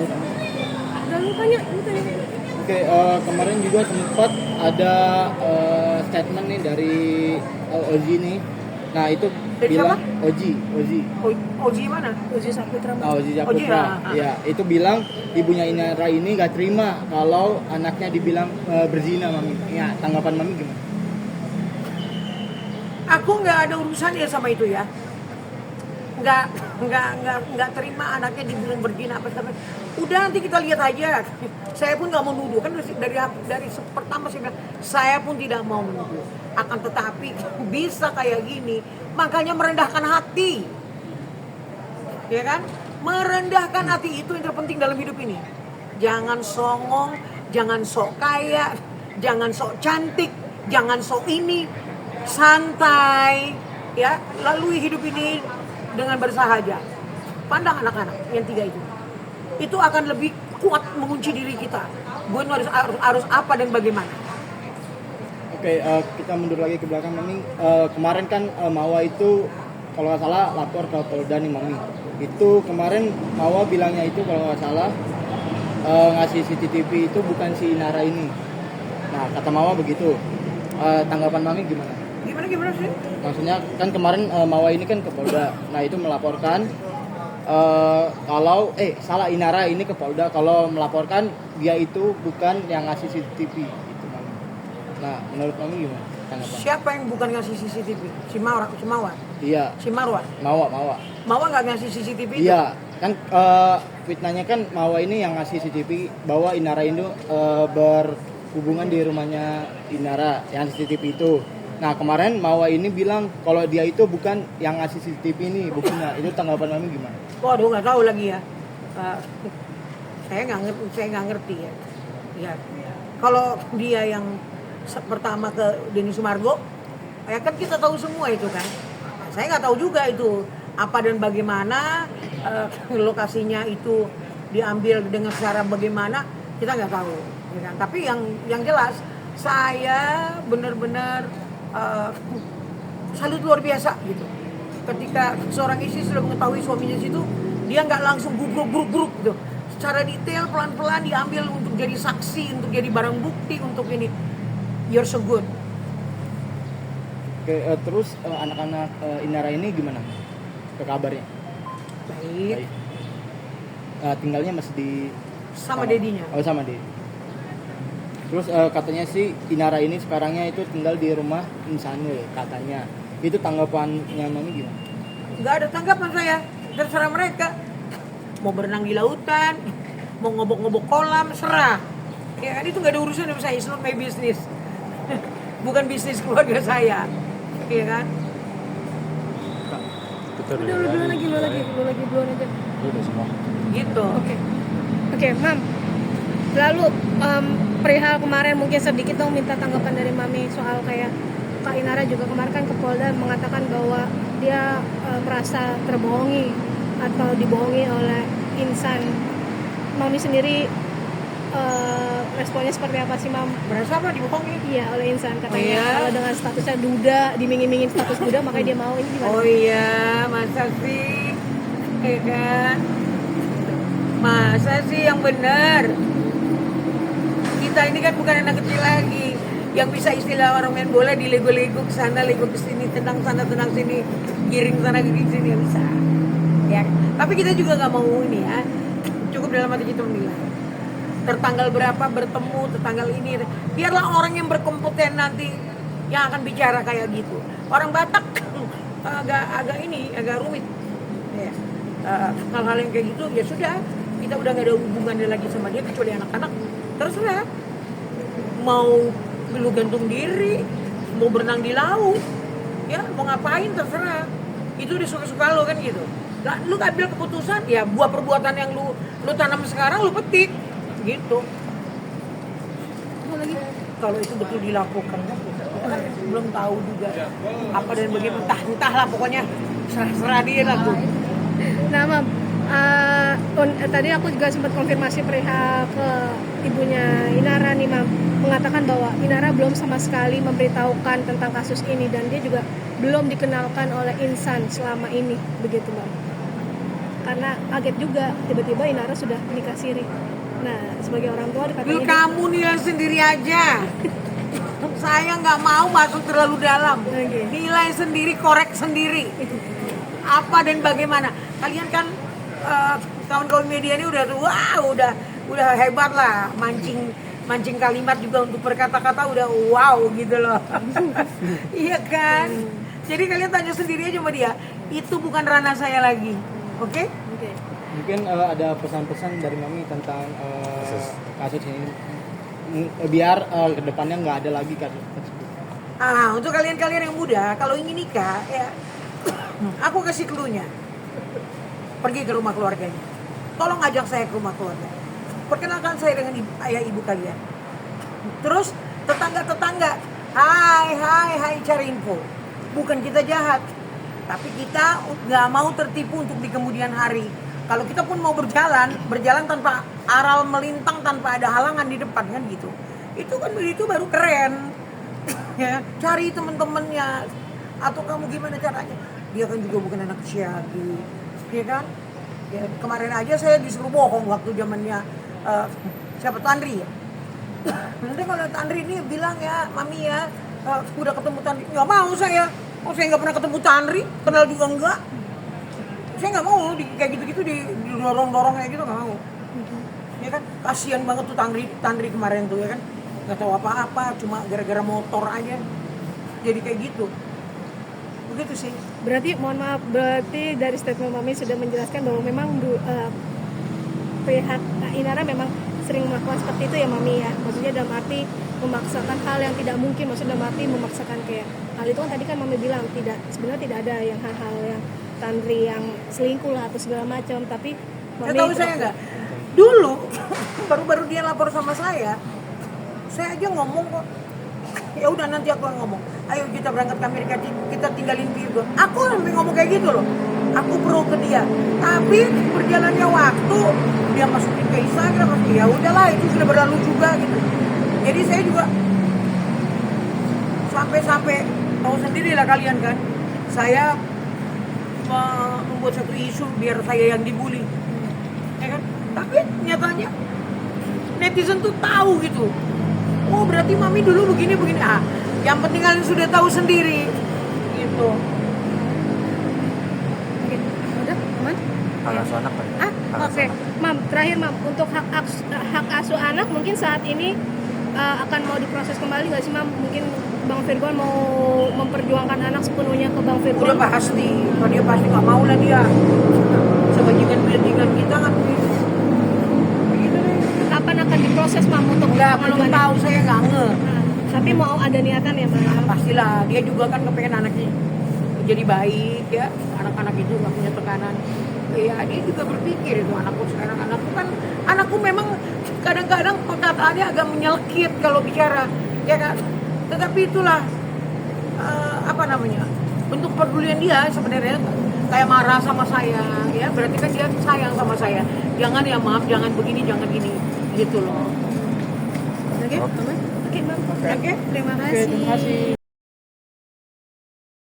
Udah lu tanya. Oke, kemarin juga sempat ada statement nih dari Oji nih. Nah itu Dari bilang siapa? Oji. Oji mana? Oji Saputra. Oji Saputra. Ya itu bilang ibunya Inara ini gak terima kalau anaknya dibilang berzina, Mami. Ya tanggapan Mami gimana? Aku nggak ada urusan ya sama itu ya. Nggak terima anaknya dibilang berzina apa segala. Udah nanti kita lihat aja. Saya pun nggak mau nuduh kan dari pertama saya bilang saya pun tidak mau menuduh. Akan tetapi bisa kayak gini, makanya merendahkan hati, ya kan? Merendahkan hati itu yang terpenting dalam hidup ini. Jangan songong, jangan sok kaya, jangan sok cantik, jangan sok ini, santai, ya. Lalui hidup ini dengan bersahaja. Pandang anak-anak yang tiga itu akan lebih kuat mengunci diri kita. Gue harus apa dan bagaimana. Oke, kita mundur lagi ke belakang, Mami. Kemarin kan Mawa itu kalau nggak salah lapor ke Polda nih, Mami. Itu kemarin Mawa bilangnya itu kalau nggak salah ngasih CCTV itu bukan si Inara ini. Nah kata Mawa begitu. Tanggapan Mami gimana? Gimana sih? Maksudnya kan kemarin Mawa ini kan ke Polda. Nah itu melaporkan kalau salah Inara ini ke Polda kalau melaporkan dia itu bukan yang ngasih CCTV itu, Mami. Nah menurut Mami gimana tanggapan? Siapa yang bukan ngasih CCTV? Si Mawar. Iya. Si Marwa. Mawa nggak ngasih CCTV itu? Iya, kan fitnahnya kan Mawa ini yang ngasih CCTV bahwa Inara itu berhubungan di rumahnya Inara yang CCTV itu. Nah kemarin Mawa ini bilang kalau dia itu bukan yang ngasih CCTV ini, buktinya. Itu tanggapan Mami gimana? Waduh nggak tahu lagi ya. Saya nggak ngerti ya. Ya. Kalau dia yang pertama ke Denny Sumargo, ya kan kita tahu semua itu kan. Saya nggak tahu juga itu apa dan bagaimana lokasinya itu diambil dengan cara bagaimana kita nggak tahu. Ya kan? Tapi yang jelas saya benar-benar salut luar biasa gitu. Ketika seorang istri sudah mengetahui suaminya situ, dia nggak langsung gubruk gitu. Secara detail pelan-pelan diambil untuk jadi saksi, untuk jadi barang bukti, untuk ini. You're so good. Oke, terus anak-anak Inara ini gimana? Kabarnya? Baik. Tinggalnya masih di Sama dedinya. Oh sama Dedi. Terus katanya sih Inara ini sekarangnya itu tinggal di rumah Insanul katanya. Itu tanggapannya Mami gimana? Nggak ada tanggapan saya, terserah mereka. Mau berenang di lautan, mau ngobok-ngobok kolam, serah. Ya kan itu nggak ada urusan sama saya, it's not my business. Bukan bisnis keluarga saya, ya kan? Udah lu duluan lagi duluan aja. Udah semua. Gitu. Oke, Mam. Lalu perihal kemarin mungkin sedikit dong minta tanggapan dari Mami soal kayak Kak Inara juga kemarin kan ke Polda mengatakan bahwa dia merasa terbohongi atau dibohongi oleh insan. Mami sendiri responnya seperti apa sih, Mam? Berasa apa dibohongin? Iya, oleh insan katanya. Oh, iya? Kalau dengan statusnya duda, dimingin-mingin status duda makanya dia mau, ini gimana? Oh iya, masa sih? Ya kan? Masa sih yang benar? Kita ini kan bukan anak kecil lagi yang bisa istilah orang main bola di lego-lego ke sana, lego ke sini, tenang sana, tenang sini, giring sana, giring sini, nggak bisa. Ya, tapi kita juga nggak mau ini ya. Cukup dalam hati kita menilai. Tertanggal berapa bertemu, tertanggal ini. Biarlah orang yang berkompeten nanti yang akan bicara kayak gitu. Orang Batak agak rumit. Ya. Hal-hal yang kayak gitu ya sudah, kita udah nggak ada hubungannya lagi sama dia kecuali anak-anak. Terserah. Mau lu gantung diri, mau berenang di laut, ya mau ngapain terserah. Itu udah suka-suka lo kan gitu. Nah, lu ambil keputusan, ya buah perbuatan yang lu tanam sekarang lu petik. Gitu. Lagi kalau itu betul dilakukan kita kan belum tahu juga apa dan bagaimana, entahlah pokoknya serah dia lah tuh. Nah, Mam, tadi aku juga sempat konfirmasi perihal ke ibunya Inara nih, Mam, mengatakan bahwa Inara belum sama sekali memberitahukan tentang kasus ini dan dia juga belum dikenalkan oleh insan selama ini, begitu, Mam. karena kaget juga tiba-tiba Inara sudah nikah siri. Nah, sebagai orang tua Dulu katanya kamu nilai sendiri aja. Saya nggak mau masuk terlalu dalam. Oke. Nilai sendiri, korek sendiri. Apa dan bagaimana? Kalian kan kawan-kawan media ini udah udah hebat lah, mancing kalimat juga untuk berkata-kata udah wow gitu loh. Iya kan? Jadi kalian tanya sendiri aja sama dia. Itu bukan ranah saya lagi. Oke? Oke. Mungkin ada pesan-pesan dari Mami tentang kasus ini biar kedepannya nggak ada lagi kasus tersebut. Untuk kalian-kalian yang muda, kalau ingin nikah ya aku kasih clue-nya. Pergi ke rumah keluarganya. Tolong ajak saya ke rumah keluarga. Perkenalkan saya dengan ayah ibu kalian. Terus tetangga-tetangga, hai cari info. Bukan kita jahat, tapi kita nggak mau tertipu untuk di kemudian hari. Kalau kita pun mau berjalan tanpa aral melintang, tanpa ada halangan di depan kan gitu. Itu baru keren. Ya, cari teman-temannya. Atau kamu gimana caranya? Dia kan juga bukan anak siagi, ya kan? Ya, kemarin aja saya disuruh bohong waktu zamannya siapa Tandri ya. Nanti kalau Tandri ini bilang ya, Mami ya, udah ketemu Tandri. Nggak mau saya. Saya nggak pernah ketemu Tandri, kenal juga enggak. Saya nggak mau kayak gitu-gitu didorong-dorong kayak gitu, nggak mau. Ya kan, kasihan banget tuh Tandri kemarin tuh ya kan, nggak tahu apa-apa, cuma gara-gara motor aja jadi kayak gitu. Begitu sih. Berarti mohon maaf, berarti dari statement Mami sudah menjelaskan bahwa memang pihak Inara memang sering melakukan seperti itu ya Mami ya. Maksudnya dalam arti memaksakan hal yang tidak mungkin, maksudnya dalam arti memaksakan kayak hal itu kan tadi kan Mami bilang sebenarnya tidak ada yang hal-hal yang Tandri yang selingkuh lah atau segala macam, tapi Mami Tahu saya nggak? Dulu baru-baru dia lapor sama saya aja ngomong kok. Ya udah nanti aku yang ngomong. Ayo kita berangkat ke Amerika, kita tinggalin Virgo. Aku sampai ngomong kayak gitu loh. Aku pro ke dia. Tapi berjalannya waktu dia masukin ke Instagram, ya udahlah itu sudah berlalu juga gitu. Jadi saya juga sampai tahu sendiri lah kalian kan. Saya membuat satu isu biar saya yang dibully. Ya kan? Tapi nyatanya netizen tuh tahu gitu. Oh berarti Mami dulu begini. Yang penting kalian sudah tahu sendiri gitu. Oke, udah aman? Hak asuh anak kan? Oke. Mam, terakhir Mam, untuk hak asuh anak mungkin saat ini akan mau diproses kembali nggak sih Mam? Mungkin Bang Virgon mau memperjuangkan anak sepenuhnya ke Bang Virgon? Udah pasti, kalau dia pasti nggak mau lah dia. Sebajingan kita kan begitu. Begitu deh. Kapan akan diproses Mam untuk Belum pengajuan? tahu, saya nggak nge. Tapi mau ada niatan ya Mam? Pastilah, dia juga kan kepengen anaknya jadi baik ya, anak-anak itu nggak punya tekanan. Ya dia juga berpikir itu anakku memang kadang-kadang perkataannya agak menyelkit kalau bicara, ya kan. Tetapi itulah bentuk pedulian dia sebenarnya, kayak marah sama saya, ya berarti kan dia sayang sama saya. Jangan ya maaf, jangan begini, jangan gini, gitu loh. Oke, aman? Oke Mam. Oke. Terima Oke, terima kasih.